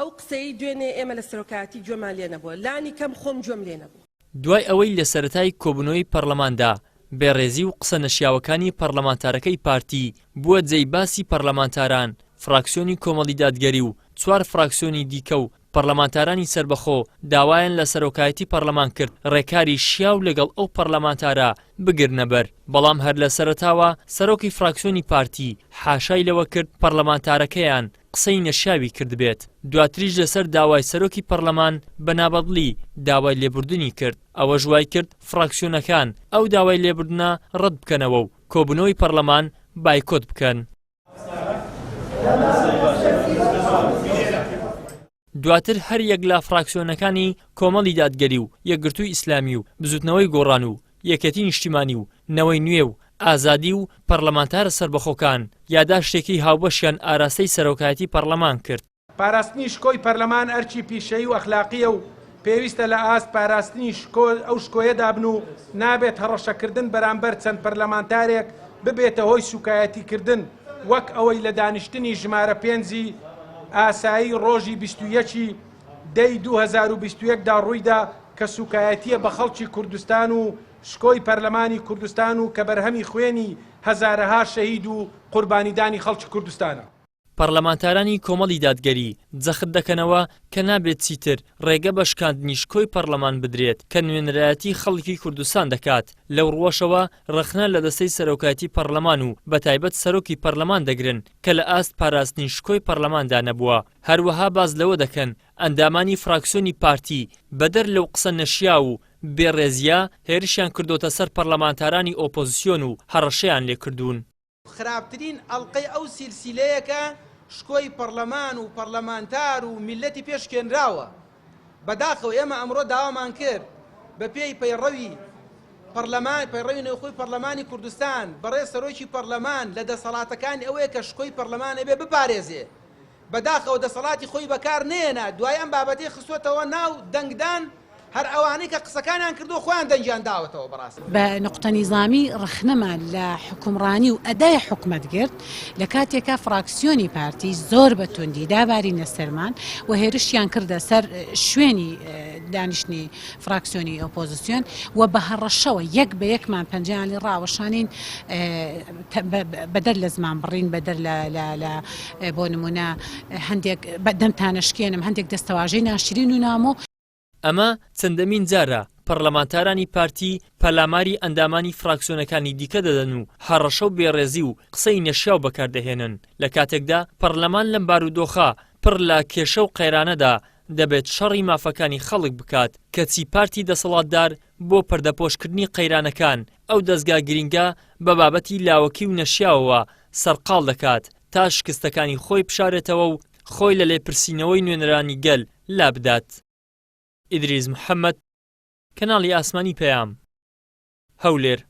ئەو قسەی دوێنێ ئێمە لە سەرۆکایەتی گوێمان لێ نەبووە لانی کەم خۆم گوێم لێ نەبوو. دوای ئەوەی لە سەرەتای کۆبوونەوەی پەرلەماندا بێڕێزی و قسە نەشیاوەکانی پەرلەمانتارەکەی پارتی بووە جێی باسی پەرلەمانتاران، فراکسیۆنی کۆمەڵی دادگەری و 4 فراکسیۆنی دیکە و پەرلەمانتارانی سربەخۆ داوایان لە سەرۆکایەتی پەرلەمان کرد ڕێکاری شیاو لەگەڵ ئەو پەرلەمانتارە بگرنە بەر. بەڵام هەر لە سەرەتاوە سەرۆکی فراکسیۆنی پارتی حاشای لەوە کرد پەرلەمانتارەکەیان قسەی نەشیاوی کرد بێت. دواتریش لەسەر داوای سەرۆکی پەرلەمان بەنابەدڵی داوای لێبوردنی کرد. ئەوە ژوای کرد فراکسیۆنەکان ئەو داوای لێبوردنە ڕەت بکەنەوە و کۆبوونەوەی پەرلەمان بایکۆت بکەن. دواتر هەر یەک لە فراکسیۆنەکانی کۆمەڵی دادگەری و یەکگرتووی ئیسلامی و بزوتنەوەی گۆڕان و یەکەتی نیشتیمانی و نەوەی نوێ و ئازادی و پەرلەمانتارە سربەخۆکان یاداشتێکی هاوبەشیان ئاراستەی سەرۆکایەتی پەرلەمان کرد. پاراستنی شکۆی پەرلەمان ئەرچی پیشەیی و ئەخلاقیە و پێویستە لە ئاست پاراستنی ئەو شکۆیەدا بن و نابێت هەڕەشەکردن بەرامبەر چەند پەرلەمانتارێک ببێتە هۆی سوکایەتیکردن وەک ئەوەی لە دانیشتنی ژمارە 5 ئاسایی ڕۆژی 21 دەی 2021دا ڕوویدا کە سوکایەتیە بە خەڵکی کوردستان و شکۆی پەرلەمانی کوردستان و کە بەرهەمی خوێنی هەزارەها شەهید و قوربانیدانی خەڵکی کوردستانە. پەرلەمانتارانی کۆمەڵی دادگەری جەخت دەکەنەوە کە نابێت چیتر ڕێگە بە شکاندنی شکۆی پەرلەمان بدرێت کە نوێنەرایەتی خەڵکی کوردستان دەکات. لەو ڕۆژەوە ڕخنە لە دەستەی سەرۆکایەتی پەرلەمان و بەتایبەت سەرۆکی پەرلەمان دەگرن کە لە ئاست پاراستنی شکۆی پەرلەماندا نەبووە. هەروەها باز لەوە دەکەن ئەندامانی فراکسیۆنی پارتی بەدەر لەو قسە نەشیا و بێڕێزیە هێرشیان کردوتە سەر پەرلەمانتارانی ئۆپۆزیسیۆن و هەڕەشەیان لێکردوون. خراپترین ئەڵلقەی ئەو سیلسیلەیەکە شکۆی پەرلەمان و پەرلەمانتار و میلەتی پێشکێنراوە. بەداخەوە ئێمە ئەمڕۆ داوامان کرد بە پێی پەیڕەوی نێوخۆی پەرلەمانی کوردستان بەڕێ سەرۆکی پەرلەمان لە دەسەڵاتەکانی ئەوەیە کە شکۆی پەرلەمانە بێ بپارێزێ. بەداخەوە دەسەڵاتی خۆی بەکار نێنا دوای ئەم بابەتی خستوەتەوە ناو دەنگدان هەر ئەوانەی کە قسەکانیان کردو خۆیان دەنجیان داوەتەوە بەڕاست. بە نقطە نیزامی ڕخنەمان لە حکومڕانی و ئەدای حکومەتگرت لە کاتێکە فراکسیۆنی پارتی زۆر بە توندی دابارینە سەرمان و هێرشیان کردە سەر شوێنی دانیشتنی فراکسیۆنی ئۆپۆزیسیۆن و بە هەڕەشەوە یەک بە یەکمان پەنجەیانی ڕاوەشانین بەدەر لە زمان بڕین بەدەر لە بۆ نمونە هەندێک دەمتانەشکێنم هەندێک دەستەواژەی ناشرین و نامۆ. ئەمە چەندەمین جارە پەرلەمانتارانی پارتی پەلاماری ئەندامانی فراکسیۆنەکانی دیکە دەدەن و هەڕەشە و بێڕێزی و قسەی نەشیاو بەکاردەهێنن لە کاتێکدا پەرلەمان لەم بارودۆخە پڕ لە کێشە و قەیرانەدا دەبێت شەڕی مافەکانی خەڵک بکات کەچی پارتی دەسەڵاتدار بۆ پەردەپۆشکردنی قەیرانەکان ئەو دەستگا گرینگە بە بابەتی لاوەکی و نەشیاوەوە سەرقاڵ دەکات تا شکستەکانی خۆی بشارێتەوە و خۆی لە لێپرسینەوەی نوێنەرانی گەل لابدات. ئیدریس محەممەد، کەناڵی ئاسمانی پەیام، هەولێر.